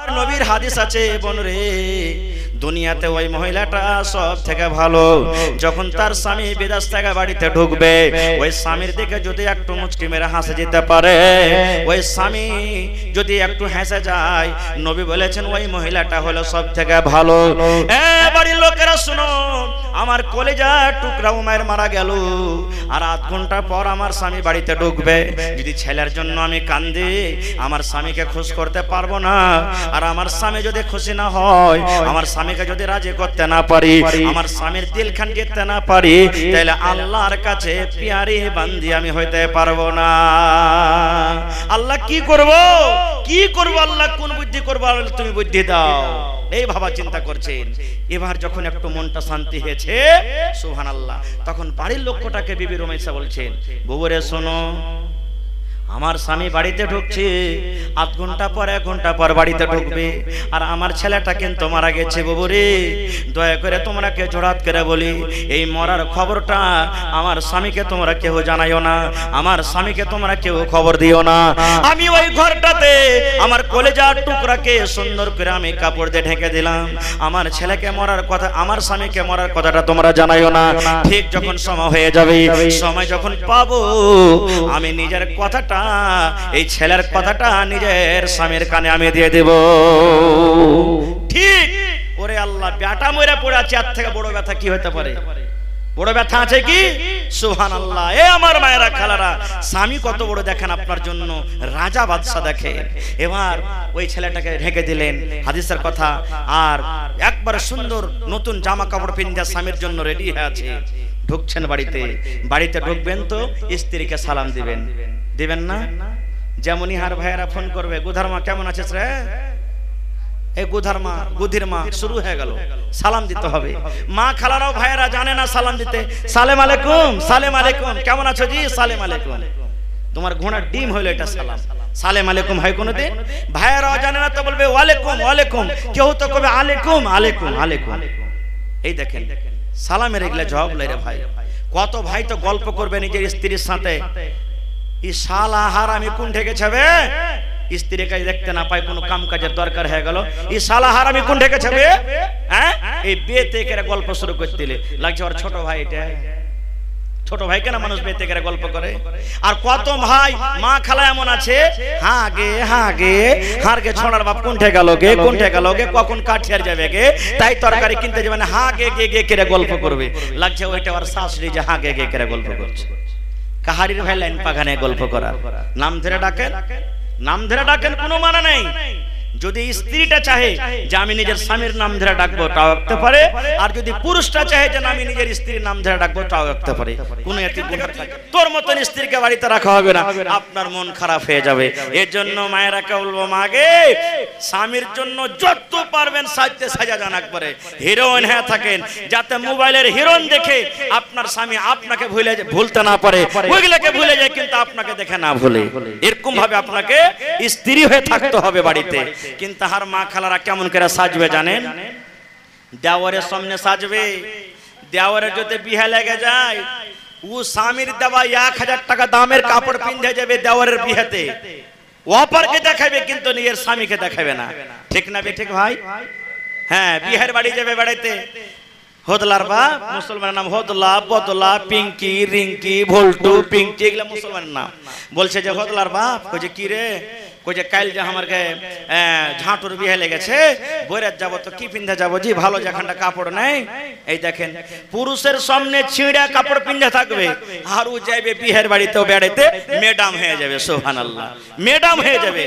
নবীর হাদিস আছে বনরে দুনিয়াতে ওই মহিলাটা সব থেকে ভালো। যখন তার স্বামী বিদেশ থেকে বাড়িতে ঢুকবে, ওই স্বামীর দিকে যদি একটু মুচকি মেরে হাসে যেতে পারে, ওই স্বামী যদি একটু হেসে যায়, নবী বলেছেন ওই মহিলাটা হলো সব থেকে ভালো। বাড়ির লোকেরা শুনো, আমার কলেজা টুকরা উমায়ের মারা গেল, আর আধ ঘন্টা পর আমার স্বামী বাড়িতে ঢুকবে। যদি ছেলের জন্য আমি কান্দি, আমার স্বামীকে খুশি করতে পারবো না। আর আমার স্বামী যদি খুশি না হয়, আমার স্বামীকে যদি রাজি করতে না পারি, আমার স্বামীর দিল খান জিততে না পারি, তাহলে আল্লাহর কাছে পিয়ারি বান্দি আমি হইতে পারবো না। আল্লাহ কি করব, কি করব, আল্লাহ কোন বুদ্ধি করবো, তুমি বুদ্ধি দাও, এই ভাবা চিন্তা করছেন। এবার যখন একটু মনটা শান্তি হয়েছে, সুবহানাল্লাহ, তখন বাড়ির লোকটাকে বিবি রুমাইসা বলছেন, বুবুরে শোনো, আমার স্বামী বাড়িতে ঢুকছে, আধ ঘন্টা পর 1 ঘন্টা পর বাড়িতে ঢুকবে, আর আমার ছেলেটা কিন্তু মারা গেছে। বাবুরে দয়া করে তোমরা কে জোড়াত করে বলি, এই মরার খবরটা আমার স্বামীকে তোমরা কেউ জানাইও না, আমার স্বামীকে তোমরা কেউ খবর দিও না। আমি ওই ঘরটাতে আমার কলেজার টুকরাকে সুন্দর করে আমি কাপড় দিয়ে ঢেকে দিলাম। আমার ছেলেকে মরার কথা, আমার স্বামীকে মরার কথাটা তোমরা জানাইও না। ঠিক যখন সময় হয়ে যাবে, সময় যখন পাবো, আমি নিজের কথাটা, এই ছেলের কথাটা নিজের স্বামীর কানে আমি দিয়ে দেব। ঠিক ওরে আল্লাহ, ব্যাটা মরে পড়ে আছে, এর থেকে বড় ব্যথা কি হতে পারে? বড় ব্যথা আছে কি? সুবহানাল্লাহ। এ আমার মায়েরা খালারা, স্বামী কত বড় দেখেন আপনার জন্য, রাজা বাদশা দেখে। এবার ওই ছেলেটাকে ঢেকে দিলেন, হাদিসের কথা, আর একবার সুন্দর নতুন জামা কাপড় পিন্দা স্বামীর জন্য রেডি হয়ে আছে। ঢুকছেন বাড়িতে, বাড়িতে ঢুকবেন তো স্ত্রীকে সালাম দিবেন, দিবেন না? যেমনই হার ভাইয়েরা ফোন করবে, গুধার মা কেমন আছিস রে, এই গুধার মা, গুধির মা, শুরু হয়ে গেল, সালাম দিতে হবে। মা খালারাও ভাইয়েরা জানে না সালাম দিতে, সালেম আলাইকুম, সালেম আলাইকুম, কেমন আছো জি, সালেম আলাইকুম। তোমার ঘোড়ার ডিম হইলো এটা সালাম, সালেম আলাইকুম হয় কোনোদিন? ভাইয়েরাও জানে না তো বলবে ওয়ালাইকুম ওয়ালাইকুম, কেউ তো কবে আলাইকুম আলাইকুম আলাইকুম। এই দেখেন সালামের এগুলা জবাব লাই রে ভাই। কত ভাই তো গল্প করবে নিজের স্ত্রীর সাথে, এই শালা হারামি কোন ঠেকে ছাবে, স্ত্রীকে দেখতে না পায়, কোনো কাম কাজের দরকার হয়ে গেল, এই শালা হারামি কোন ঠেকে ছাবে, হ্যাঁ, এই বেতে করে গল্প শুরু করে দিলে লাগছে ওর ছোট ভাই। এটা ছোট ভাই কেন মানুষ বেতে করে গল্প করে? আর কত ভাই মা খালা এমন আছে, হ্যাঁ গে হ্যাঁ গে, হার গে ছোড়ার বাপ কোনঠে গেল গে, কোনঠে গেল গে, কখন কাঠিয়ার যাবে গে, তাই তরকারি কিনতে যাবে না, হ্যাঁ গে গে গে করে গল্প করবে। লাগছে ওইটা ওর শাশুড়ি যে হ্যাঁ গে গে করে গল্প করছে। কাহারির ভাই লাইন পাখানে গল্প করার, নাম ধরে ডাকেন, নাম ধরে ডাকেন, কোনো মানে নেই। যদি স্ত্রীটা চাহে যে আমি নিজের স্বামীর নাম ধরে ডাকবো, তাও রাখতে পারে, আর যদি পুরুষটা চাহে যে আমি নিজের স্ত্রীর নাম ধরে ডাকবো, তাও রাখতে পারে। কোনো এতে তোর মতন স্ত্রীকে বাড়িতে রাখা হবে না, আপনার মন খারাপ হয়ে যাবে। এর জন্য মায়েরাকে বলবো, মাগে স্বামীর জন্য যত পারবেন সাজতে সাজা যান, একবারে হিরোইন হয়ে থাকেন, যাতে মোবাইলের হিরোইন দেখে আপনার স্বামী আপনাকে ভুলতে না পারে, ওইগুলোকে ভুলে যায় কিন্তু আপনাকে দেখে না ভুলে। এরকম ভাবে আপনাকে স্ত্রী হয়ে থাকতে হবে বাড়িতে। কিন্তু হার মা খালারা কেমন করে সাজবে জানেন? দেওয়ারের সামনে সাজবে, দেওয়ারের যদি বিয়ে লেগে যায়, ও স্বামীর দেওয়া 1000 টাকা দামের কাপড় পিন্ধে যাবে দেওয়ারের বিয়েতে, অপরকে দেখাবে কিন্তু নিজের স্বামীকে দেখাবে না। ঠিক না ঠিক ভাই? হ্যাঁ, বিয়ের বাড়ি যাবে, বাড়িতে হোদলার বাপ, মুসলমানের নাম হোদলা, বদলা, পিঙ্কি, রিঙ্কি, ভোল্টু, পিঙ্কি, এগুলা মুসলমানের নাম। বলছে যে হোদলার বাপ, কইছে কি রে, কইছে কাল যে আমারকে ঝাঁটুর বিয়ে লেগেছে, বইরাত যাব তো কি পিন্ধে যাবো জি, ভালো যেখানটা কাপড় নেই। এই দেখেন পুরুষের সামনে ছিঁড়া কাপড় পিন্ধে থাকবে, আর ও যাইবে বিয়ের বাড়িতেও বেড়াইতে, ম্যাডাম হয়ে যাবে। সুবহানাল্লাহ, ম্যাডাম হয়ে যাবে।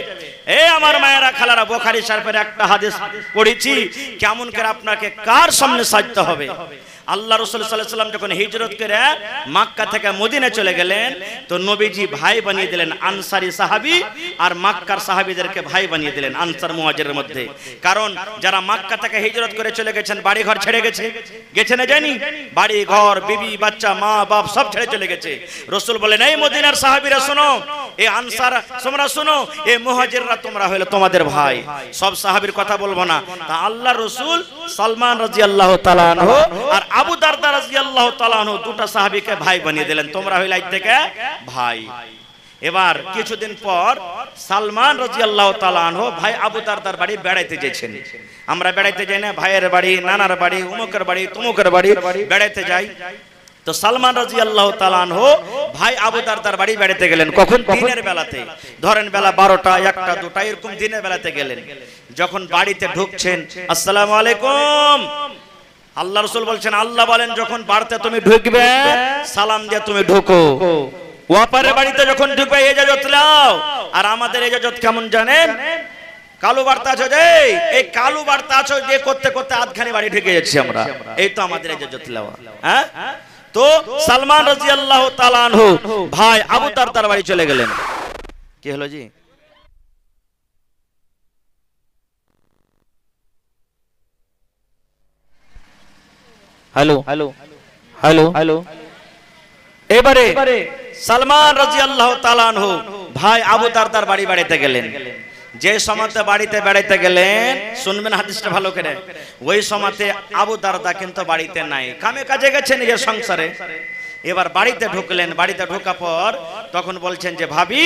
এই আমার মায়েরা খালারা, বুখারী শরীফের একটা হাদিস পড়েছি, কেমন করে আপনাকে কার সামনে সাজতে হবে। আল্লাহ রাসূল সাল্লাল্লাহু আলাইহি ওয়াসাল্লাম যখন হিজরত করে মক্কা থেকে মদিনা চলে গেলেন, তো নবীজি ভাই বানিয়ে দিলেন আনসারী সাহাবী আর মক্কার সাহাবীদেরকে ভাই বানিয়ে দিলেন আনসার মুহাজিরের মধ্যে। কারণ যারা মক্কা থেকে হিজরত করে চলে গেছেন, বাড়ি ঘর ছেড়ে গেছে না জানি, বাড়ি ঘর, বিবি বাচ্চা, মা বাপ সব ছেড়ে চলে গেছে। রাসূল বলেন, এই মদিনার সাহাবীরা শোনো, এই আনসার তোমরা শোনো, এই মুহাজিররা তোমরা হলো তোমাদের ভাই। সব সাহাবীর কথা বলবো না। তা আল্লাহ রাসূল সালমান রাদিয়াল্লাহু তাআলা আনহু আর আবু দারদা রাদিয়াল্লাহু তাআলা আনহু দুটো সাহাবীকে ভাই বানিয়ে দিলেন, তোমরা হইলে আজ থেকে ভাই। এবার কিছুদিন পর সালমান রাদিয়াল্লাহু তাআলা আনহু ভাই আবু দারদার বাড়ি বেড়াইতে যাচ্ছেন। আমরা বেড়াইতে যাই না, ভাইয়ের বাড়ি, নানার বাড়ি, উমুকের বাড়ি, তুমুকের বাড়ি বেড়াইতে যাই। তো সালমান রাদিয়াল্লাহু তাআলা আনহু ভাই আবু দারদার বাড়ি বেড়াতে গেলেন। কখন? দিনের বেলাতে, ধরেন বেলা 12টা 1টা 2টা এরকম দিনের বেলাতে গেলেন। যখন বাড়িতে ঢুকছেন, আসসালামু আলাইকুম, আল্লাহ রাসূল বলছেন, আল্লাহ বলেন যখন বাড়িতে তুমি ঢুকবে সালাম দিয়ে তুমি ঢোকো। ওয়াপারের বাড়িতে যখন ঢুকবে ইজাজত নাও। আর আমাদের ইজাজত কেমন জানেন? কালো বার্তা আছে যে, এই কালো বার্তা আছে যে করতে করতে আধখানি বাড়ি ঢুকে যাচ্ছি আমরা। এই তো আমাদের ইজাজত নেওয়া। হ্যাঁ, তো সালমান রাদিয়াল্লাহু তাআলা আনহু ভাই আবু দারদার বাড়ি চলে গেলেন। কি হলো জি? Hello hello hello hello. এবারে সালমান রাদিয়াল্লাহু তাআলা আনহু ভাই আবু দারদার বাড়ি বেড়াতে গেলেন। যে সময়তে বাড়িতে বেড়াইতে গেলেন, শুনবেন হাদিসটা ভালো করে, ওই সময়তে আবু দারদা কিন্তু বাড়িতে নাই, কামে কাজে গেছে নিজের সংসারে। এবার বাড়িতে ঢুকলেন। বাড়িতে ঢোকার পর তখন বলছেন যে ভাবি,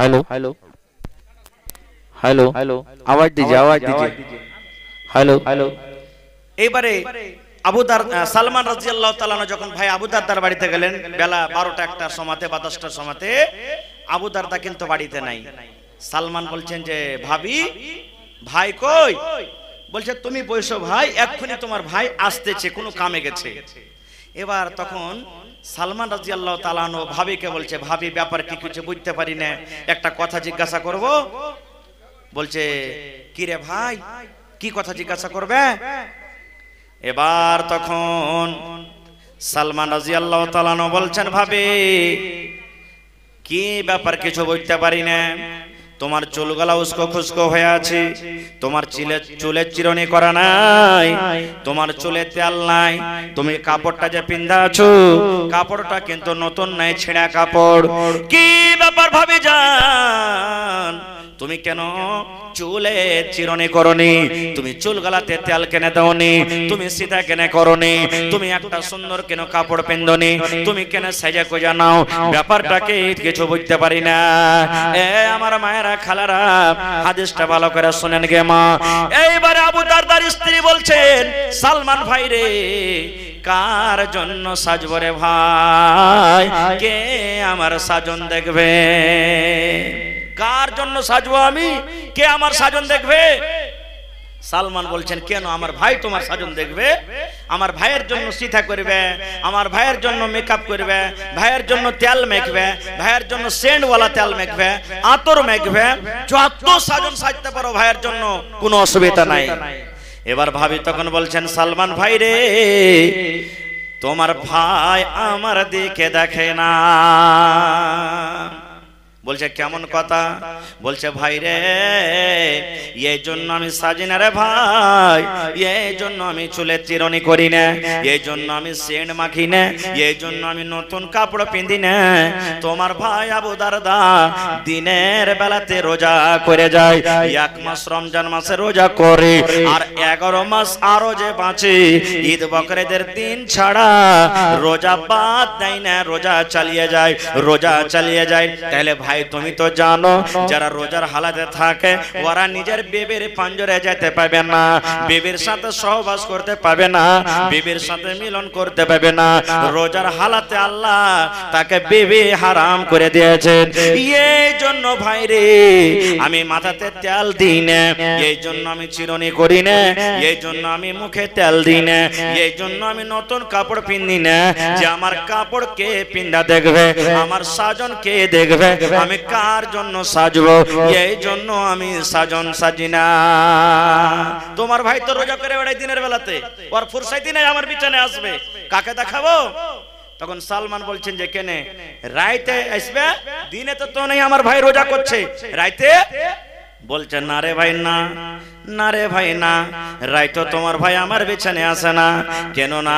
हेलो हेलो हेलो हेलो आवाज दीजिए, आवाज दीजिए, हेलो हेलो। এবারে আবু দারদা সালমান রাদিয়াল্লাহু তাআলা যখন ভাই আবু দারদার বাড়িতে গেলেন বেলা 12টা 1টার সময়তে বা 10টার সময়তে, আবু দারদা কিন্তু বাড়িতে নাই। সালমান বলছেন যে ভাবি, ভাই কই? বলছে তুমি বসো ভাই, এক্ষুনি তোমার ভাই আসতেছে, কোনো কামে গেছে। এবার তখন সালমান রাদিয়াল্লাহু তাআলা আনহু ভাবিকে বলছে, ভাবি ব্যাপার কি কিছু বুঝতে পারি না, একটা কথা জিজ্ঞাসা করব। বলছে কি রে ভাই, কি কথা জিজ্ঞাসা করবে? এবার তখন সালমান রাদিয়াল্লাহু তাআলা আনহু বলছেন, ভাবি কি ব্যাপার কিছু বুঝতে পারি না, তোমার চুলগুলা উস্কো খুস্কো হয়ে আছে, তোমার চুলে চিরনি করা নাই, তোমার চুলে তেল নাই, তুমি কাপড়টা যে পিন্ধা আছো কাপড়টা কিন্তু নতুন নাই, ছেঁড়া কাপড়। কি ব্যাপার ভাবি জান, তুমি কেন চুলে চিরনি করনি, তুমি চুল গলাতে তেল কেনে দাওনি, তুমি সিধা কেনে করনি, তুমি একটা সুন্দর কেন কাপড় পিন্ধনি, তুমি কেন সাজা কোজা নাও, ব্যাপারটাকে কিছু বুঝতে পারি না। এ আমার মায়েরা খালারা, হাদিসটা ভালো করে শুনেন গে মা। এইবারে আবু দারদার স্ত্রী বলছেন, সালমান ভাই রে, কার জন্য সাজবো রে ভাই, কে আমার সাজন দেখবে? কার জন্য সাজবো আমি, কে আমার সাজন দেখবে? সালমান বলছেন, কেন আমার ভাই তোমার সাজন দেখবে? আমার ভাইয়ের জন্য সিথা করবে, আমার ভাইয়ের জন্য মেকআপ করবে, ভাইয়ের জন্য তেল মেখবে, ভাইয়ের জন্য সেন্টওয়ালা তেল মেখবে, আতর মেখবে, যত সাজন সাজতে পারো ভাইয়ের জন্য, কোনো অসুবিধা নাই। এবার ভাবি তখন বলছেন, সালমান ভাই রে, তোমার ভাই আমার দিকে দেখে না। বলছে কেমন কথা? বলছে ভাই রে, এই জন্য আমি সাজি না রে ভাই, এই জন্য আমি চুলে চিরনি করি না, এই জন্য আমি সেন্ট মাখি না, এই জন্য আমি নতুন কাপড় পিন্ধি না। তোমার ভাই আবু দারদা দিনের বেলাতে রোজা করে যায়, 1 মাস রমজান মাসে রোজা করে, আর 11 মাস আরো যে বাঁচে ঈদ বকরিদের দিন ছাড়া রোজা বাদ দেয় না, রোজা চালিয়ে যায়, রোজা চালিয়ে যায়। তাহলে ভাই তুমি তো জানো, যারা রোজার হালাতে থাকে ওরা নিজের বিবির পাঞ্জরে যেতে পাবে না, বিবির সাথে সহবাস করতে পাবে না, বিবির সাথে মিলন করতে পাবে না। রোজার হালাতে আল্লাহ তাকে বিবি হারাম করে দিয়েছেন। এই জন্য ভাই রে, আমি মাথাতে তেল দিই না, এই জন্য আমি চিরনি করি না, এই জন্য আমি মুখে তেল দিই না, এই জন্য আমি নতুন কাপড় পিন্ধি না, যে আমার কাপড় কে পিন্ধা দেখবে, আমার সাজন কে দেখবে, আমি কার জন্য সাজবো, এই জন্য আমি সাজন সাজি না। তোমার ভাই তো রোজা করে বেড়ায় দিনের বেলাতে, ওর ফুরসাতি নাই আমার বিছানায় আসবে, কাকে দেখাবো? তখন সালমান বলছেন যে কেনে রাইতে আসবে, দিনে তো নেই, আমার ভাই রোজা করছে, রাইতে বলছেন না রে ভাই না, না রে ভাই না, রাইতো তোমার ভাই আমার বিছানে আসে না, কেন না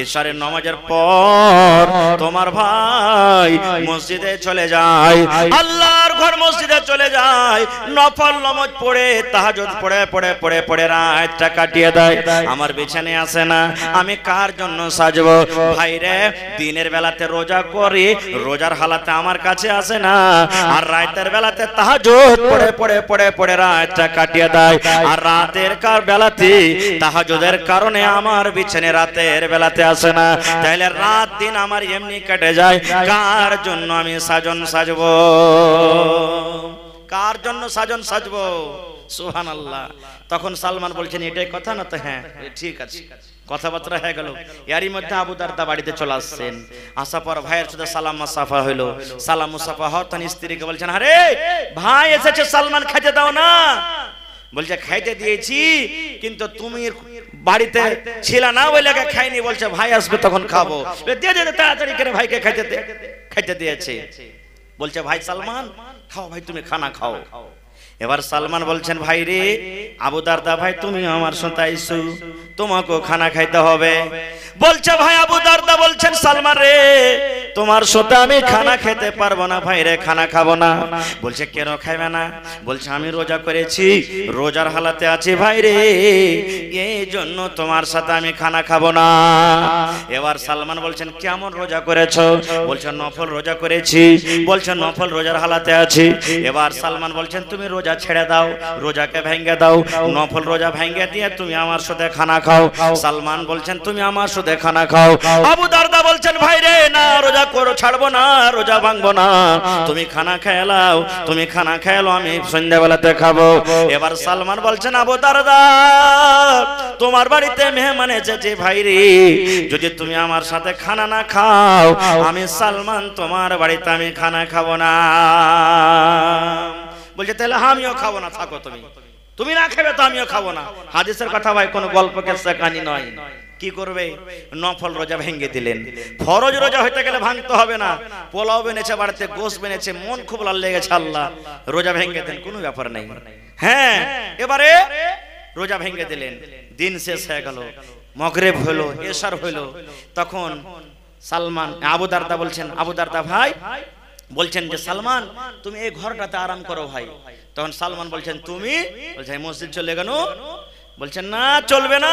ইশারের নামাজের পর তোমার ভাই মসজিদে চলে যায়, আল্লাহর ঘর মসজিদে চলে যায়, নফল নামাজ পড়ে তাহাজ্জুদ পড়ে পড়ে পড়ে পড়ে রাতটা কাটিয়ে দেয়, আমার বিছানে আসে না, আমি কার জন্য সাজবো? ভাই রে দিনের বেলাতে রোজা করি, রোজার হালাতে আমার কাছে আসে না, আর রাতের বেলাতে তাহাজ্জুদ পড়ে পড়ে পড়ে পড়ে রাতটা কাটিয়ে দেয়, আর রাতের বেলাতে তাহাজ্জুদের কারণে আমার বিছানে রাতের বেলাতে আসে না, তাহলে রাত দিন আমার এমনি কেটে যায়, কার জন্য আমি সাজন সাজবো? কার জন্য সাজন সাজবো? সুবহানাল্লাহ। তখন সালমান বলছেন এটাই কথা না? তো হ্যাঁ ঠিক আছে, কথাবার্তা হয়ে গেল। এরই মধ্যে আবু দারদা বাড়িতে চলে আসছেন, আসার পর ভাইয়ের সাথে সালাম মুসাফা হইলো, সালাম মুসাফা হতেন স্ত্রীকে বলছেন আরে ভাই এসেছে, সালমান খাইতে দাও না। বলছে খাইতে দিয়েছি, কিন্তু তুমি বাড়িতে ছিল না ওই লাগে খাইনি। বলছে ভাই আসবে তখন খাবো, দিয়ে দে তাড়াতাড়ি করে ভাইকে খাইতে দিয়েছে। বলছে ভাই সালমান খাও ভাই, তুমি খানা খাও। এবার সালমান বলছেন ভাই রে আবু দারদা ভাই তুমি আমার সাথে আইছো, তোমাকেও খানা খাইতে হবে। বলছে ভাই আবু দারদা বলছেন সালমান রে তোমার সাথে আমি খানা খেতে পারবো না ভাই রে, খানা খাবো না। বলছে কেন খাইবে না? বলছে আমি রোজা করেছি, রোজার হালাতে আছি ভাই রে, এই জন্য তোমার সাথে আমি খানা খাবো না। এবার সালমান বলছেন কেমন রোজা করেছো? বলছে নফল রোজা করেছি। বলছে নফল রোজার হালাতে আছি। এবার সালমান বলছেন তুমি রোজা ছেড়ে দাও, রোজাকে ভেঙে দাও, নফল রোজা ভেঙে দিয়ে তুমি আমার সাথে খানা খাও। সালমান বলছেন তুমি আমার সাথে খানা খাও। আবু দারদা বলছেন ভাই রে না রোজা করো, ছাড়বো না, রোজা ভাঙবো না, তুমি খানা খেলাও, তুমি খানা খেলো, আমি সন্ধ্যাবেলাতে খাবো। এবার সালমান বলছেন আবু দারদা তোমার বাড়িতে মেহমান এসেছে ভাই রে, যদি তুমি আমার সাথে খানা না খাও আমি সালমান তোমার বাড়িতে আমি খানা খাবো না। বলছে তাহলে আমিও খাবো না, থাকো তুমি, তুমি না খাবে তো আমিও খাবো না। হাদিসের কথা ভাই কোনো গল্প কেসা কাহিনী নয়। কি করবে? নফল রোজা ভেঙে দিলেন। ফরজ রোজা হইতে গেলে ভাঙতে হবে না, পোলাও বেনেছে বাড়িতে, গোশত বেনেছে, মন খুব লাল লেগেছে, আল্লাহ রোজা ভেঙে দেন, কোনো ব্যাপার নেই। হ্যাঁ এবারে রোজা ভেঙে দিলেন, দিন শেষ হয়ে গেল, মাগরিব হলো, এশার হলো, তখন সালমান আবু দারদা বলছেন আবু দারদা ভাই বলছেন যে সালমান তুমি এই ঘরটাতে আরাম করো ভাই। তখন সালমান বলছেন তুমি? বলছে মসজিদ চলে গেল। বলছেন না চলবে না,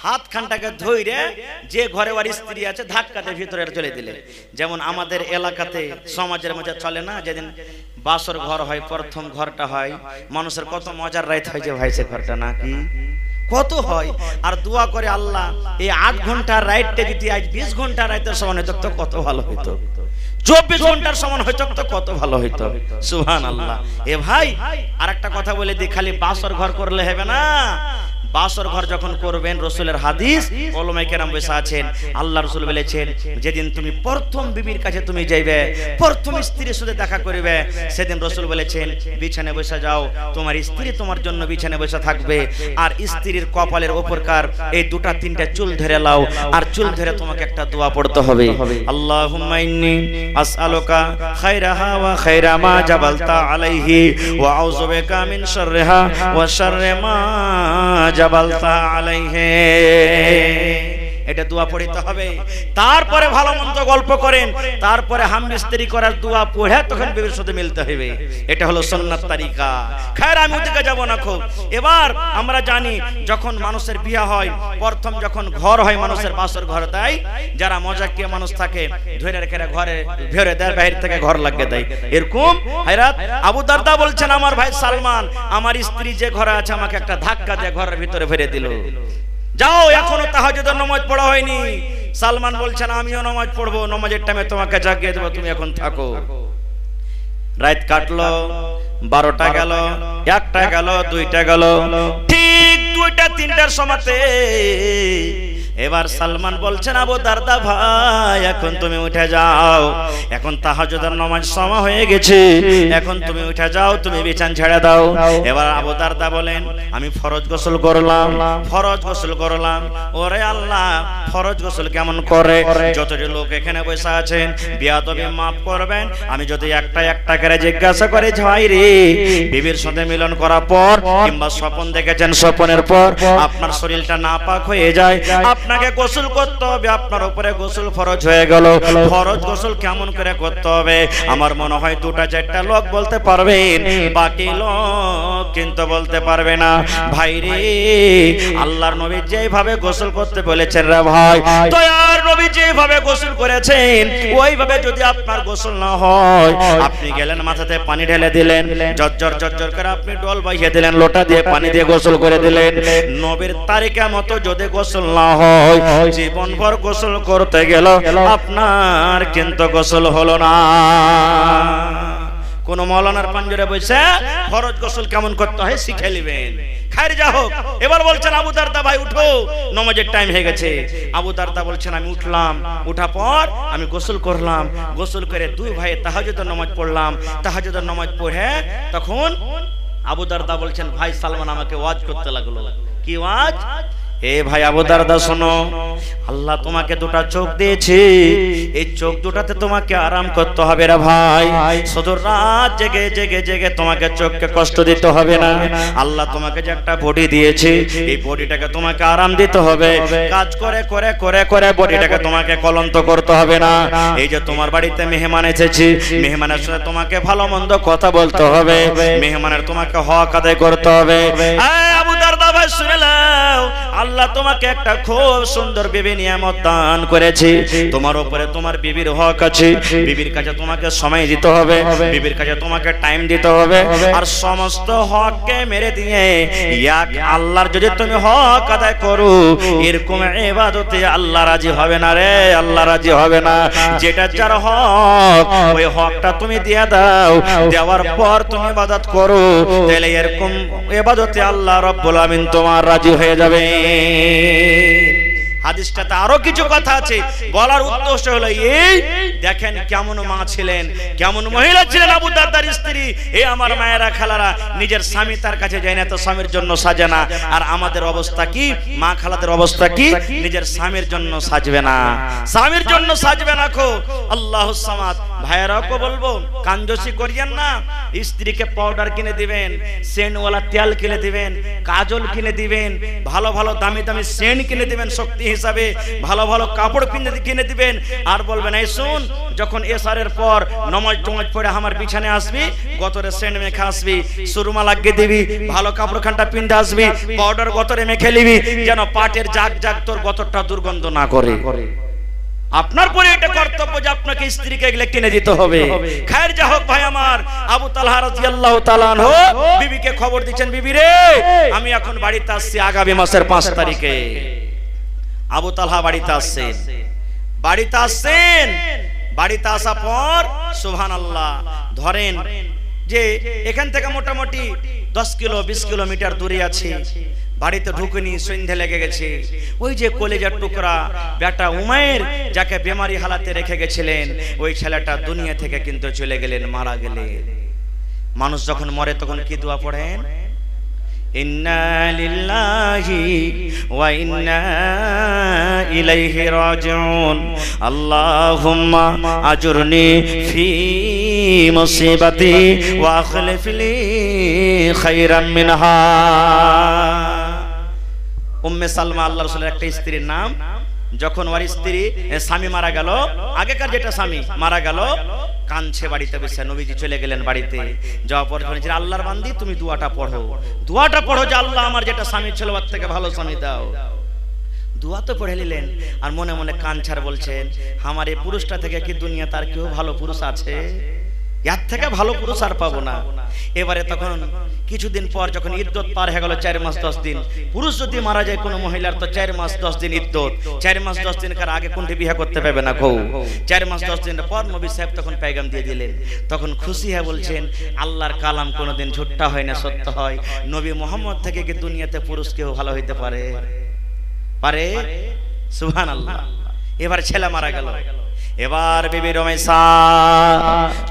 হাত খানটাকে ধইরে যে ঘরে ওর স্ত্রী আছে ধাক্কাতে ভিতরে চলে দিলে। যেমন আমাদের এলাকাতে সমাজের মধ্যে চলে না, যেদিন বাসর ঘর হয়, প্রথম ঘরটা হয়, মানুষের কত মজার রাত হয় যে ভাই সে ঘরটা নাকি কত হয়, আর দোয়া করে আল্লাহ এই 8 ঘন্টার রাইটটা যদি আজ 20 ঘন্টার রাইতের সমান হইতো তো কত ভালো হইতো, 24 ঘন্টার সমান হইতো তো কত ভালো হইতো। সুবহানাল্লাহ। এ ভাই আর একটা কথা বলে দিই, খালি বাসর ঘর করলে হবে না, বাসর ঘর যখন করবেন রাসূলের হাদিস ওলামায়ে কেরাম বসে আছেন, আল্লাহ রাসূল বলেছেন যেদিন তুমি প্রথম বিবির কাছে তুমি যাইবে, প্রথম স্ত্রীর সাথে দেখা করবে, সেদিন রাসূল বলেছেন বিছানায় বসে যাও, তোমার স্ত্রী তোমার জন্য বিছানায় বসে থাকবে, আর স্ত্রীর কপালের উপরকার এই 2-3টা চুল ধরে লাও, আর চুল ধরে তোমাকে একটা দোয়া পড়তে হবে, আল্লাহুম্মা ইন্নী আসআলুকা খায়রাহা ওয়া খায়রা মা জাবালতা আলাইহি ওয়া আউযু বিকা মিন শাররিহা ওয়া শাররি মা জাবালতা আলাইহি। এটা দোয়া পড়তে হবে। তারপরে ভালো মন্দ গল্প করেন, তারপরে হাম্মি স্ত্রী করার দোয়া পড়ে তখন বিবির সাথে মিলতে হবে। এটা হলো সুন্নাত তরিকা। খৈর আমি ওদিকে যাব না খুব। এবার আমরা জানি যখন মানুষের বিয়ে হয়, প্রথম যখন ঘর হয় মানুষের বাসর ঘর দেয়, যারা মজাকিয়া মানুষ থাকে ধরে রেখে ঘরে ভেরে দেয়, বাইরে থেকে ঘর লাগিয়ে দেয়, এরকম হায়রাত। আবু দারদা বলছেন আমার ভাই সালমান আমার স্ত্রী যে ঘরে আছে আমাকে একটা ধাক্কা দিয়ে ঘরের ভিতরে ভরে দিল, যাও এখনো তাহাজ্জুদের নামাজ পড়া হয়নি। সালমান বলছেন আমিও নামাজ পড়বো, নামাজের টাইমে তোমাকে জাগিয়ে দেবো, তুমি এখন থাকো। রাত কাটলো, 12টা গেল, 1টা গেল, 2টা গেল, ঠিক 2টা 3টার সময়তে এবার সালমান বলছেন আবু দারদা ভাই এখন তুমি উঠে যাও, এখন তাহাজ্জুদের নামাজ সময় হয়ে গেছে, এখন তুমি উঠে যাও, তুমি বিছানা ছেড়ে দাও। এবার আবু দারদা বলেন আমি ফরজ গোসল করলাম, ফরজ গোসল করলাম। ওরে আল্লাহ ফরজ গোসল কেমন করে? যতজন লোক এখানে বসে আছেন বিয়াদবি মাফ করবেন, আমি যদি একটা একটা করে জিজ্ঞাসা করি ভাই রে বিবির সাথে মিলন করার পর কিংবা স্বপ্ন দেখেছেন স্বপ্নের পর আপনার শরীরটা নাপাক হয়ে যায়, আপনাকে গোসল করতে হবে, আপনার উপরে গোসল ফরজ হয়ে গেল। ফরজ গোসল কেমন করে করতে হবে? আমার মনে হয় দুটা চারটা লোক বলতে পারবেন, বাকি লোক কিন্তু বলতে পারবে না। ভাই রে আল্লাহর নবী যেভাবে গোসল করতে বলেছেন রে ভাই, দয়ার নবী যেভাবে গোসল করেছেন ওইভাবে যদি আপনার গোসল না হয়, আপনি গেলেন মাথাতে পানি ঢেলে দিলেন, জর্জর জর্জর করে আপনি ডল বাইয়ে দিলেন, লোটা দিয়ে পানি দিয়ে গোসল করে দিলেন, নবীর তারিকা মতো যদি গোসল না হয় জীবনভর গোসল করতে গেল আপনার কিন্তু গোসল হলো না। কোন মৌলানার পাঞ্জরে বসে ফরজ গোসল কেমন করতে হয় শিখে নেবেন। খায়ের যা হোক, এবার বলছেন আবু দারদা ভাই উঠো, নামাজের টাইম হয়ে গেছে। আবু দারদা বলছেন আমি উঠলাম, উঠা পর আমি গোসল করলাম, গোসল করে দুই ভাই তাহাজ্জুদের নামাজ পড়লাম, তাহাজ্জুদের নামাজ পড়ে তখন আবু দারদা বলছেন ভাই সালমান আমাকে ওয়াজ করতে লাগলো। কি ওয়াজ? এ ভাই আবু দারদা শোনো, আল্লাহ তোমাকে দুটা চোখ দিয়েছে, এই চোখ দুটাতে তোমাকে আরাম করতে হবে রে ভাই, শুধু রাত জেগে জেগে জেগে তোমাকে চোখকে কষ্ট দিতে হবে না। আল্লাহ তোমাকে যে একটা বডি দিয়েছে এই বডিটাকে তোমাকে আরাম দিতে হবে, কাজ করে করে করে করে বডিটাকে তোমাকে ক্লান্ত করতে হবে না। এই যে তোমার বাড়িতে মেহমান এসেছে, মেহমানের সাথে তোমাকে ভালো মন্দ কথা বলতে হবে, মেহমানের তোমাকে হক আদায় করতে হবে। আবু দারদা ভাই শুনে নাও, আল্লাহ তোমাকে একটা খুব সুন্দর বিবি নিয়ামত দান করেছে, তোমার উপরে তোমার বিবির হক আছে, বিবির কাছে তোমাকে সময় দিতে হবে, বিবির কাছে তোমাকে টাইম দিতে হবে, আর সমস্ত হককে মেরে দিয়ে এক আল্লাহর যদি তুমি হক আদায় করো, এরকম ইবাদতে আল্লাহ রাজি হবে না রে, আল্লাহ রাজি হবে না। যেটা যার হক ওই হকটা তুমি দিয়ে দাও, দেওয়ার পর তুমি ইবাদত করো, তাহলে এরকম ইবাদতে আল্লাহ রাব্বুল আমিন তোমার রাজি হয়ে যাবে। হাদিসটাতে আরো কিছু কথা আছে, বলার উদ্দেশ্য হলো এই দেখেন কেমন মা ছিলেন, কেমন মহিলা ছিলেন আবু দারদার স্ত্রী। এ আমার মায়েরা খালারা, নিজের স্বামী তার কাছে যায় না তো স্বামীর জন্য সাজে না, আর আমাদের অবস্থা কি, মা খালাদের অবস্থা কি, নিজের স্বামীর জন্য সাজবে না, স্বামীর জন্য সাজবে না। খো আল্লাহুস সামাদ। ভাইয়েরাও বলবো কাঞ্জসি করিয়েন না, স্ত্রীকে পাউডার কিনে দিবেন, সেন্টওয়ালা তেল কিনে দিবেন, কাজল কিনে দিবেন, ভালো ভালো দামি দামি সেন্ট কিনে দিবেন শক্তি হিসাবে, ভালো ভালো কাপড় কিনে দিবেন, আর বলবেন এই শুন যখন এসারের পর নামাজ টামাজ পড়ে আমার বিছানে আসবি, গতরে সেন্ট মেখে আসবি, সুরমা লাগিয়ে দিবি, ভালো কাপড় খানটা পিনতে আসবি, পাউডার গতরে মেখে নিবি, যেন পাটের জাগ জাগ তোর গতরটা দুর্গন্ধ না করে। আপনার পরে এটা কর্তব্য যে আপনাকে স্ত্রীকে এগুলো কিনে দিতে হবে। খায়ের যা হোক ভাই আমার, আবু তালহা রাদিয়াল্লাহু তাআলা আনহু বিবিকে খবর দিচ্ছেন, বিবি রে আমি এখন বাড়িতে আসছি আগামী মাসের 5 তারিখে। আবু তালহা বাড়িতে আসছেন, বাড়িতে আসছেন, বাড়িতে আসা পর সুবহানাল্লাহ ধরেন যে এখান থেকে মোটামুটি 10 কিলো 20 কিলোমিটার দূরে আছে, বাড়িতে ঢুকেনি, সন্ধ্যে লেগে গেছে। ওই যে কলেজার টুকরা বেটা উমাইর যাকে বেমারি হালাতে রেখে গেছিলেন, ওই ছেলেটা দুনিয়া থেকে কিন্তু চলে গেলেন, মারা গেলেন। মানুষ যখন মরে তখন কি দোয়া পড়েন? ইন্না লিল্লাহি ওয়া ইন্না ইলাইহি রাজিউন, আল্লাহুম্মা আজুরনি ফি মুসিবাতি ওয়া আখলিফ লি খায়রাম মিনহা। উম্মে সালমা আল্লাহ রাসূলের একটা স্ত্রীর নাম। যখন ওর স্ত্রী স্বামী মারা গেল, আগেকার যেটা স্বামী মারা গেল, কাঁদছে বাড়িতে বসে। নবীজি চলে গেলেন বাড়িতে, যাওয়ার পর বলেছেন আল্লাহর বান্দি তুমি দোয়াটা পড়ো, দোয়াটা পড়ো যে আল্লাহ আমার যেটা স্বামী ছিল ওর থেকে ভালো স্বামী দাও। দোয়া তো পড়ে নিলেন, আর মনে মনে কাঁদছার বলছেন আমার এই পুরুষটা থেকে কি দুনিয়া তার কেউ ভালো পুরুষ আছে? এর থেকে ভালো পুরুষ আর পাবো না। এবারে তখন কিছুদিন পর যখন ইদ্যত পার হয়ে গেল 4 মাস 10 দিন, পুরুষ যদি মারা যায় কোনো মহিলার তো 4 মাস 10 দিন ইদ্যত, 4 মাস 10 দিন কার আগে কোনটি বিয়ে করতে পারবে না কেউ। 4 মাস 10 দিন পর নবী সাহেব তখন পেগাম দিয়ে দিলেন, তখন খুশি হয়ে বলছেন আল্লাহর কালাম কোনোদিন ঝুট্টা হয় না, সত্য হয়। নবী মুহাম্মদ থেকে কি দুনিয়াতে পুরুষ কেউ ভালো হইতে পারে? পারে? সুবহানাল্লাহ। এবার ছেলে মারা গেল। এবার বিবি রমেশা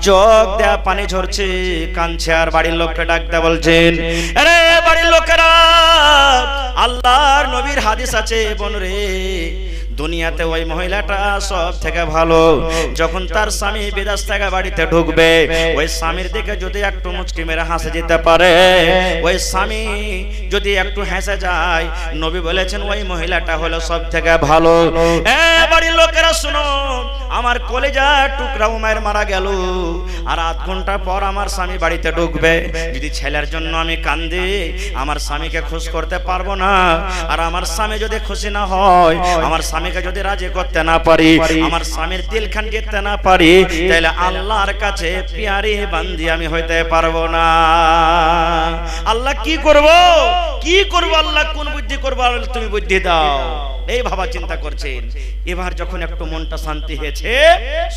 চোখ দেয়া পানি ঝরছে, কাঁদছে, আর বাড়ির লোককে ডাকতে বলছেন, আরে বাড়ির লোকেরা, আল্লাহর নবীর হাদিস আছে বোন রে, দুনিয়াতে ওই মহিলাটা সব থেকে ভালো। যখন তার স্বামী বিদেশ থেকে বাড়িতে ঢুকবে, ওই স্বামীর দিকে যদি একটু মুচকি মেরে হাসে যেতে পারে, ওই স্বামী যদি একটু হেসে যায়, নবী বলেছেন ওই মহিলাটা হলো সব থেকে ভালো। বাড়ির লোকেরা শুনো, আমার কলেজা টুকরা উমায়ের মারা গেল, আর আধ ঘন্টা পর আমার স্বামী বাড়িতে ঢুকবে। যদি ছেলের জন্য আমি কান্দি, আমার স্বামীকে খুশ করতে পারবো না। আর আমার স্বামী যদি খুশি না হয়, আমার স্বামীকে যদি রাজি করতে না পারি, আমার স্বামীর দিল খান জিততে না পারি, তাহলে আল্লাহর কাছে পিয়ারি বান্দি আমি হইতে পারবো না। আল্লাহ কি করব, কি করব, আল্লাহ কোন বুদ্ধি করবো, তুমি বুদ্ধি দাও, এই ভাবা চিন্তা করছেন। এবার যখন একটু মনটা শান্তি হয়েছে,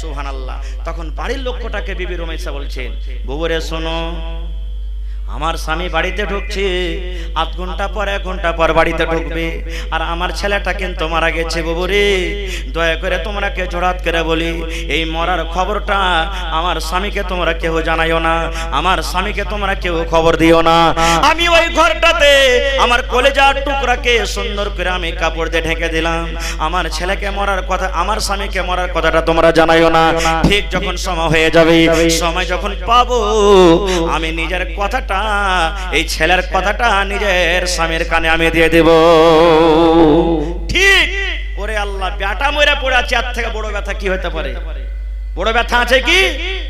সুবহানাল্লাহ, তখন বাড়ির লোকটাকে বিবি রমেশা বলছেন, বুবুরে শোনো, আমার স্বামী বাড়িতে ঢুকছে, আধ ঘন্টা পর 1 ঘন্টা পর বাড়িতে ঢুকবে, আর আমার ছেলেটা কিন্তু মারা গেছে। বাবুরে, দয়া করে তোমরা কে জোড়াত করে বলি, এই মরার খবরটা আমার স্বামীকে তোমরা কেউ জানাইও না, আমার স্বামীকে তোমরা কেউ খবর দিও না। আমি ওই ঘরটাতে আমার কলেজার টুকরাকে সুন্দর করে আমি কাপড় দিয়ে ঢেকে দিলাম। আমার ছেলেকে মরার কথা, আমার স্বামীকে মরার কথাটা তোমরা জানাইও না। ঠিক যখন সময় হয়ে যাবে, সময় যখন পাবো, আমি নিজের কথাটা, এই ছেলের কথাটা নিজের স্বামীর কানে আমি দিয়ে দেব। ঠিক। ওরে আল্লাহ, বেটা মরে পড়ে আছে, এর থেকে বড় ব্যথা কি হতে পারে? বড় ব্যথা আছে কি?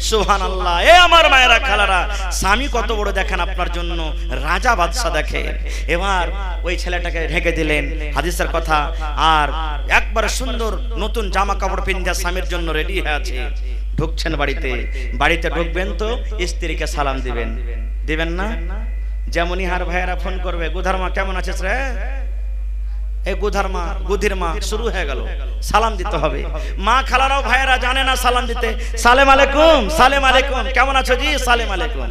সুবহানাল্লাহ। এ আমার মায়েরা খালারা, স্বামী কত বড় দেখেন আপনার জন্য, রাজা বাদশা দেখে। এবার ওই ছেলেটাকে ঢেকে দিলেন, হাদিসের কথা, আর একবার সুন্দর নতুন জামা কাপড় পিন্দা স্বামীর জন্য রেডি হয়ে আছে। ঢুকছেন বাড়িতে, বাড়িতে ঢুকবেন তো স্ত্রীকে সালাম দিবেন, দিবেন না? যেমনই হার ভাইয়েরা ফোন করবে, গুধারমা কেমন আছিস রে, এই গুধারমা, গুধির মা, শুরু হয়ে গেল, সালাম দিতে হবে। মা খালারাও ভাইয়েরা জানে না সালাম দিতে, সালেম আলাইকুম, সালেম আলাইকুম, কেমন আছো জি, সালেম আলাইকুম।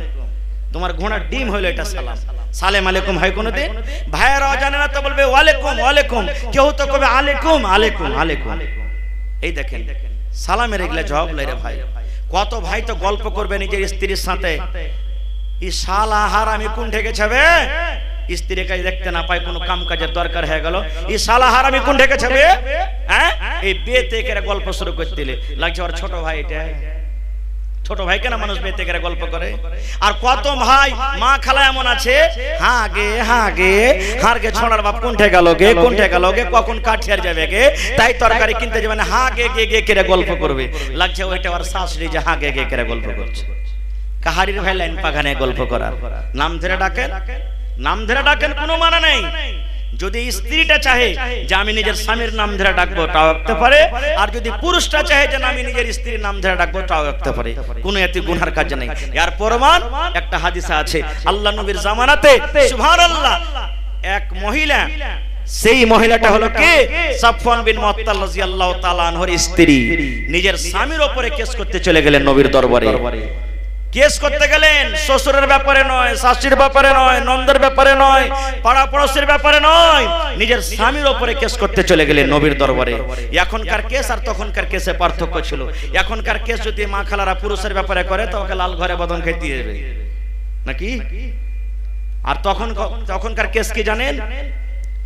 তোমার ঘোড়ার ডিম হইলো এটা সালাম, সালেম আলাইকুম হয় কোনোদিন? ভাইয়েরাও জানে না তো বলবে ওয়ালাইকুম ওয়ালাইকুম, কেউ তো কবে আলাইকুম আলাইকুম আলাইকুম। এই দেখেন সালামের এগুলা জবাব লাই রে ভাই। কত ভাই তো গল্প করবে নিজের স্ত্রীর সাথে, ই শালা হারামি কোন ঠেকে ছাবে, স্ত্রীকে দেখতে না পায়, কোনো কাম কাজের দরকার হয়ে গেল, ই শালা হারামি কোন ঠেকে ছাবে, হ্যাঁ, এই বেতে করে গল্প শুরু করতে দিলে লাগছে ওর ছোট ভাই, এটা ছোট ভাই কেন মানুষ বেতে করে গল্প করে। আর কত ভাই মা খালা এমন আছে, হ্যাঁ গে হ্যাঁ গে, হার গে ছোড়ার বাপ কোনঠে গেল গে, কোনঠে গেল গে, কখন কাঠিয়ার যাবে গে, তাই তরকারি কিনতে যাবে না, হ্যাঁ গে গে গে করে গল্প করবে। লাগছে ওইটা ওর শাশুড়ি যে হ্যাঁ গে গে করে গল্প করছে। কাহারির ভাই লাইন পাখানে গল্প করার, নাম ধরে ডাকেন, নাম ধরে ডাকেন, কোনো মানে নেই। যদি স্ত্রীটা চাহে যে আমি নিজের স্বামীর নাম ধরে ডাকবো, তাও রাখতে পারে, আর যদি পুরুষটা চাহে যে আমি নিজের স্ত্রীর নাম ধরে ডাকবো, তাও রাখতে পারে, কোনো এতে গুনার কাজ নেই। এর প্রমাণ একটা হাদিসে আছে, আল্লাহ নবীর জামানাতে সুবহানাল্লাহ এক মহিলা, সেই মহিলাটা হলো কে, সাফওয়ান বিন মুআত্তাল রাদিয়াল্লাহু তাআলা আনহুর স্ত্রী, নিজের স্বামীর উপরে কেস করতে চলে গেলেন নবীর দরবারে। কেস করতে গেলেন শ্বশুরের ব্যাপারে নয়, শাশুড়ির ব্যাপারে নয়, নন্দের ব্যাপারে নয়, পাড়া পড়োশির ব্যাপারে নয়, নিজের স্বামীর উপরে কেস করতে চলে গেলেন নবীর দরবারে। এখনকার কেস আর তখনকার কেসে পার্থক্য ছিল। এখনকার কেস যদি মা খালারা পুরুষের ব্যাপারে করে তো ওকে লাল ঘরে বদন খেতে দিয়ে দেবে নাকি। আর তখনকার কেস কি জানেন,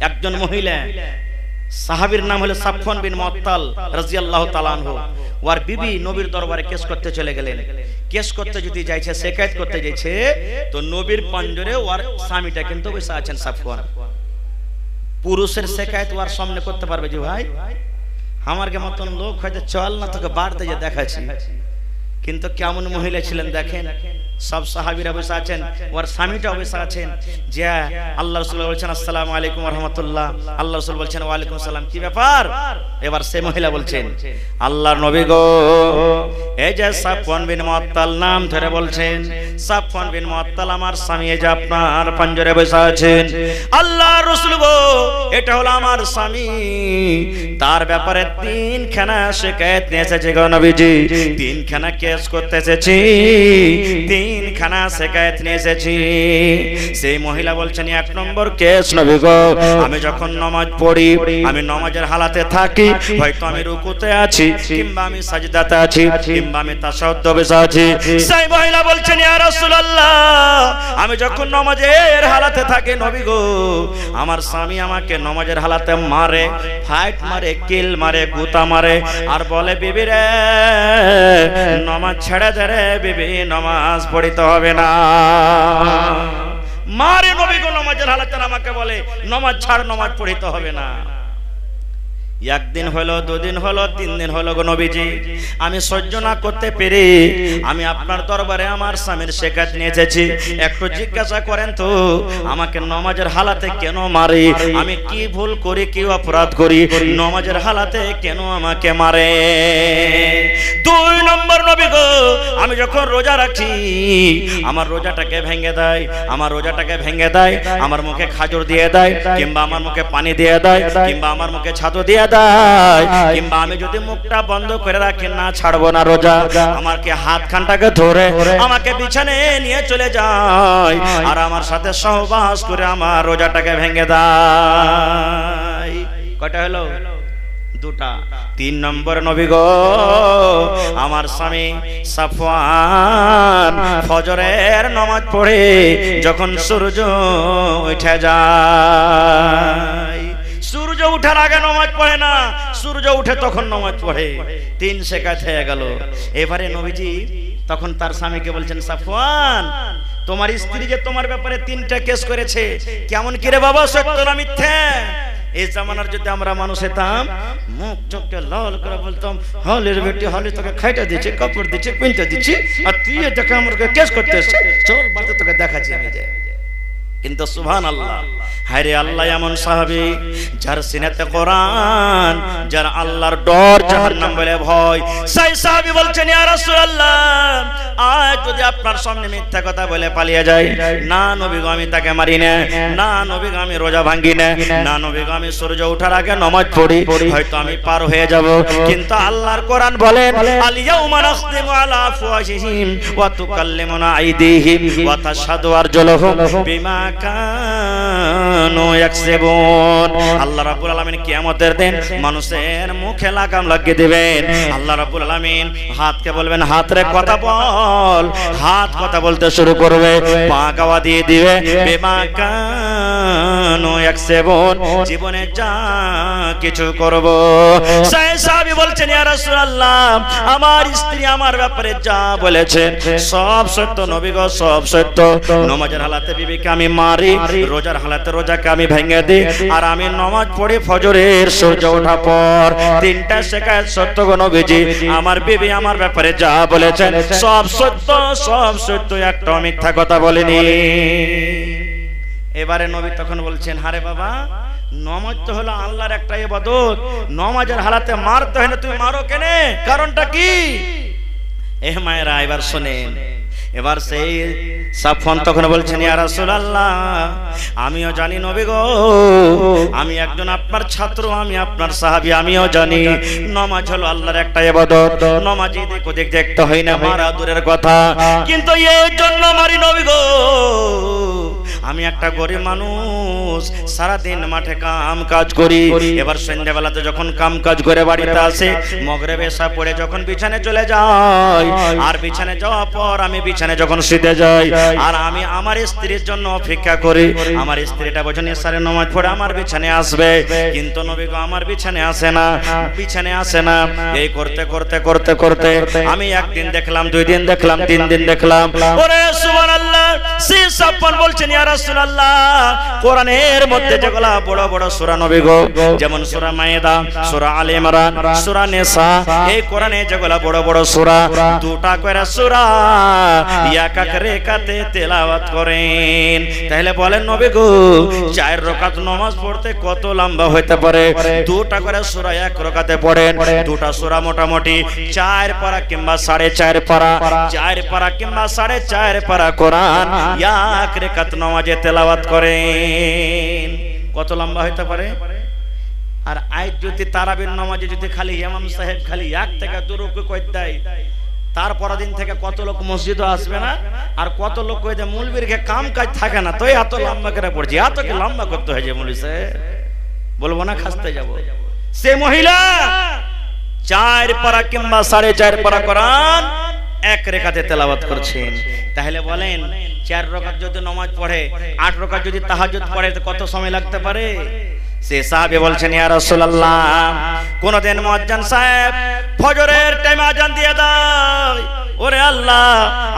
একজন মহিলা, সাহাবীর নাম হলো সাফওয়ান বিন মুআত্তাল রাদিয়াল্লাহু তাআলা আনহু, ওর বিবি নবীর দরবারে কেস করতে চলে গেলেন। কেস করতে যদি যাইছে, শিকায়েত করতে যাইছে, তো নবীর পাঞ্জরে ওর স্বামীটা কিন্তু বসে আছেন সাফওয়ান। পুরুষের শিকায়েত ওর সামনে করতে পারবে যে ভাই আমার কে মতন লোক হয়তো চল না তোকে বাড়তে যে দেখাচ্ছি, কিন্তু কেমন মহিলা ছিলেন দেখেন। সব সাহাবীরা বসে আছেন, ওর স্বামীটা বসে আছেন, যে আল্লাহ রাসূল বলছেন আসসালামু আলাইকুম ওয়া রাহমাতুল্লাহ, আল্লাহ রাসূল বলছেন ওয়া আলাইকুম আসসালাম, কি ব্যাপার? এবার সেই মহিলা বলছেন, আল্লাহর নবী গো, এই যে সাফওয়ান বিন মুআত্তাল নাম ধরে বলছেন, সাফওয়ান বিন মুআত্তাল আমার স্বামী, এই যে আপনার পাঞ্জরে বসে আছেন, আল্লাহর রাসূল গো এটা হলো আমার স্বামী, তার ব্যাপারে তিনখানা শিকায়েত নিয়ে এসেছে গো নবীজি, তিনখানা কেস করতে এসেছি, তিনখানা শিকায়েত নিয়ে এসেছি। সেই মহিলা বলছেন, এক নম্বর কেস নবী গো, আমি যখন নামাজ পড়ি, আমি নামাজের হালাতে থাকি, হয়তো আমি রুকুতে আছি, কিংবা আমি সাজদাতে আছি, কিংবা আমি তাশাহুদে বসে আছি। সেই মহিলা বলছেন, ইয়া রাসূলুল্লাহ আমি যখন নামাজের হালাতে থাকি নবী গো, আমার স্বামী আমাকে নামাজের হালাতে মারে, ফাইট মারে, কিল মারে, গুতা মারে, আর বলে বিবি রে নামাজ ছেড়ে দে রে বিবি, নামাজ পড়িতে হবে না। মারে নবী গো নামাজের হালাতে, আমাকে বলে নামাজ ছাড়, নামাজ পড়িতে হবে না। একদিন হলো, দুদিন হলো, 3 দিন হলো গো নবীজি, আমি সহ্য না করতে পেরে আমি আপনার দরবারে আমার স্বামীর শিকায়ত নিয়ে এসেছি, একটু জিজ্ঞাসা করেন তো আমাকে নামাজের হালাতে কেন মারে, আমি কি ভুল করি, কি অপরাধ করি, নামাজের হালাতে কেন আমাকে মারে। 2 নম্বর নবী গো, আমি যখন রোজা রাখি, আমার রোজাটাকে ভেঙে দেয়, আমার রোজাটাকে ভেঙে দেয়, আমার মুখে খাজর দিয়ে দেয়, কিংবা আমার মুখে পানি দিয়ে দেয়, কিংবা আমার মুখে ছাতু দিয়ে দেয়, কিংবা আমি যদি মুখটা বন্ধ করে রাখি, না ছাড়বো না রোজা, আমাকে হাত খানটাকে ধরে আমাকে বিছানায় নিয়ে চলে যায়, আর আমার সাথে সহবাস করে আমার রোজাটাকে ভেঙে দেয়। কয়টা হলো? 2টা। 3 নম্বর নবী গো, আমার স্বামী সাফওয়ান ফজরের নামাজ পড়ে যখন সূর্য উঠে যায়, সূর্য উঠার আগে নামাজ পড়ে না, সূর্য উঠে তখন নামাজ পড়ে। 3 শিকায়ত হয়ে গেল। এবারে নবীজি তখন তার স্বামীকে বলছেন, সাফওয়ান তোমার স্ত্রী যে তোমার ব্যাপারে 3টা কেস করেছে, কেমন কি রে বাবা, সত্য না মিথ্যা? এই জামানার যদি আমরা মানুষ হতাম, মুখ চোখকে লাল করে বলতাম, হলের বেটি হলে তোকে খাইটা দিচ্ছে, কাপড় দিচ্ছে, পিনতে দিচ্ছি, আর তুই এটাকে আমাকে কেস করতে এসে, চল বাড়িতে তোকে দেখাচ্ছি আমি যে। কিন্তু সুবহানাল্লাহ, হায়রে আল্লাহ এমন সাহাবী যার সিনাতে কোরআন, যার আল্লাহর ডর, জাহান্নাম বলে ভয়, সেই সাহাবী বলছেন, ইয়া রাসূলুল্লাহ আজ যদি আপনার সামনে মিথ্যা কথা বলে পালিয়ে যায়, না নবী গো আমি তাকে মারি না, না নবী গো আমি রোজা ভাঙি না, না নবী গো আমি সূর্য ওঠার আগে নামাজ পড়ি, হয়তো আমি পার হয়ে যাব, কিন্তু আল্লাহর কোরআন বলেন, আল ইয়াউমা নাখতিমু আলা আফওয়াহিহিম ওয়া তুকাল্লিমুনা আইদিহিম ওয়া তাশহাদু আরজুলুহুম বিমা কানু ইয়াকসিবুন। আল্লাহ রাব্বুল আলামিন কিয়ামতের দিন মানুষের মুখে লাগাম লাগিয়ে দিবেন। আল্লাহ রাব্বুল আলামিন হাতকে বলবেন, হাত রে কথা বল, হাত কথা বলতে শুরু করবে, পা গাওয়া দিয়ে দিবে, বিমা কানু ইয়াকসিবুন, জীবনে যা কিছু করব। সেই সাহাবী বলছেন, ইয়া রাসূলুল্লাহ আমার স্ত্রী আমার ব্যাপারে যা বলেছেন সব সত্য নবী গো, সব সত্য। নামাজের হালাতে বিবিকে আমি মারি, রোজার হালাতে রোজাকে আমি ভেঙে দিই, আর আমি নামাজ পড়ি ফজরের সূর্য ওঠা পর। 3টা শিকায়ত সত্য গো নবীজি, আমার বিবি আমার ব্যাপারে যা বলেছেন সব সত্য, সব সত্য, একটা মিথ্যা কথা বলেনি। এবারে নবী তখন বলছেন, হারে বাবা নামাজ তো হলো আল্লাহর একটা ইবাদত, নামাজের হালাতে মারতে হয় না, তুমি মারো কেন, কারণটা কি? এ মায়েরা এবার শুনেন। এবার সেই সাফওয়ান তখন বলছেন, ইয়া রাসূলুল্লাহ আমিও জানি নবী গো, আমি একজন আপনার ছাত্র, আমি আপনার সাহাবী, আমিও জানি নামাজ হলো আল্লাহর একটা ইবাদত, নামাজ এদিক ওদিক দেখতে হয় না, মারা দূরের কথা, কিন্তু এই জন্য মারি নবী গো, আমি একটা গরিব মানুষ, সারা দিন মাঠে কাম কাজ করি, এবার সন্ধ্যাবেলাতে যখন কাম কাজ করে বাড়িতে আসে, মাগরিব এশা পড়ে যখন বিছানায় চলে যাই, আর বিছানায় যাওয়ার পর আমি বিছানায় যখন শুতে যাই, আর আমি আমার স্ত্রীর জন্য অপেক্ষা করি, আমার স্ত্রীটা বোঝেন এশারে নামাজ পড়ে আমার বিছানায় আসবে, কিন্তু নবী গো আমার বিছানায় আসে না, বিছানায় আসে না। এই করতে করতে করতে করতে আমি একদিন দেখলাম, 2 দিন দেখলাম, 3 দিন দেখলাম। ওরে সুবহানাল্লাহ, সেই সাফওয়ান বলছেন, ইয়া রাসূলুল্লাহ কোরআনে কোরআনের মধ্যে যেগুলা বড় বড় সূরা নবী গো, যেমন সূরা মায়েদা, সূরা আলে ইমরান, সূরা নিসা, এই কোরআনে যেগুলা বড় বড় সূরা, দুটা করে সূরা এক এক রেখাতে তেলাওয়াত করেন। তাহলে বলেন নবী গো 4 রাকাত নামাজ পড়তে কত লম্বা হতে পারে? দুটা করে সূরা এক রাকাতে পড়েন, দুটা সূরা মোটামুটি 4 পারা কিংবা 4.5 পারা, 4 পারা কিংবা 4.5 পারা কোরআন এক রাকাত নামাজে তেলাওয়াত করেন। কত লম্বা হতে পারে? আর আজ যদি তারাবির নামাজে যদি খালি ইমাম সাহেব খালি 1 থেকে 2 রুকু কই দেয়, তারপর দিন থেকে কত লোক মসজিদে আসবে না? আর কত লোক কই যে মুলবির কে কাম কাজ থাকে না, তো এত লম্বা করে পড়ছে, এত কি লম্বা করতে হয় যে মুলি সাহেব? বলবো না, খাসতে যাব। সে মহিলা 4 পারা কিংবা 4.5 পারা কোরআন এক রেখাতে তেলাওয়াত করছেন। তাহলে বলেন 4 রাকাত যদি নামাজ পড়ে, 8 রাকাত যদি তাহাজ্জুদ পড়ে, তো কত সময় লাগতে পারে? সে সাহাবী বলছেন, ইয়া রাসূলুল্লাহ, কোনদিন মুয়াজ্জিন সাহেব ফজরের টাইমে আজান দিয়ে দেয়, ওরে আল্লাহ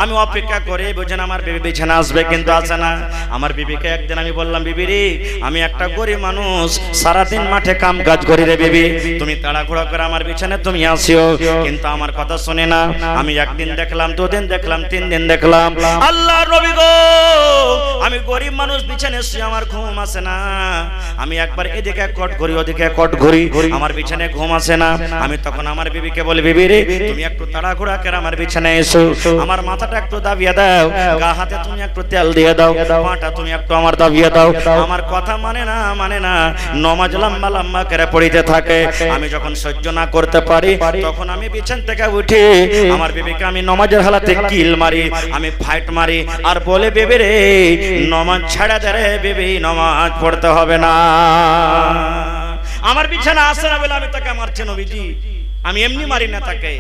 আমি অপেক্ষা করে বুঝেন আমার বিবি বিছানা আসবে, কিন্তু আসে না। আমার বিবিকে একদিন আমি বললাম, বিবি রে আমি একটা গরিব মানুষ, সারাদিন মাঠে কাম কাজ করি রে বিবি, তুমি তাড়াহুড়া করে আমার বিছানায় তুমি আসিও, কিন্তু আমার কথা শুনে না। আমি একদিন দেখলাম, 2 দিন দেখলাম, 3 দিন দেখলাম, আল্লাহর নবী গো আমি গরিব মানুষ, বিছানায় শুয়ে আমার ঘুম আসে না। আমি একবার এদিকে কট ঘুরি ওদিকে কট ঘুরি, আমার বিছানায় ঘুম আসে না। আমি তখন আমার বিবিকে বলি, বিবি রে তুমি একটু তাড়াহুড়া করে আমার বিছানায় এসো, আমার মাথাটা একটু দাবিয়ে দাও, গা হাতে তুমি একটু তেল দিয়ে দাও, পাটা তুমি একটু আমার দাবিয়ে দাও। আমার কথা মানে না, নামাজ লম্বা লম্বা করে পড়িতে থাকে। আমি যখন সহ্য না করতে পারি, তখন আমি বিছান থেকে উঠে আমার বিবিকে আমি নামাজের হালাতে কিল মারি, আমি ফাইট মারি, আর বলে, বিবি রে নামাজ ছেড়ে দে রে বিবি, নামাজ পড়তে হবে না। আমার বিছানা আসে না বলে আমি তাকে মারছি নবীজি, আমি এমনি মারি না তাকে।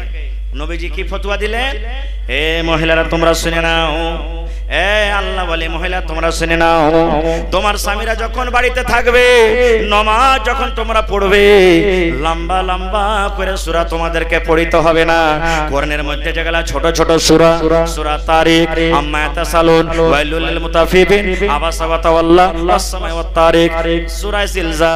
নবীজি কি ফতোয়া দিলেন? এ মহিলারা তোমরা শুনে নাও, এ আল্লাহ বলে মহিলা তোমরা শুনে নাও, তোমার স্বামীরা যখন বাড়িতে থাকবে, নামাজ যখন তোমরা পড়বে, লম্বা লম্বা করে সূরা তোমাদেরকে পড়িতে হবে না। কোরআনের মধ্যে যেগুলা ছোট ছোট সূরা, সূরা তারিক, আম্মা ইয়াতাসালুন, ওয়াইলুল লিল মুতাফিফিন, আবাসা ওয়া তাওয়াল্লা, ওয়াস সামা'i ওয়াত তারিক, সূরা জিলজাল,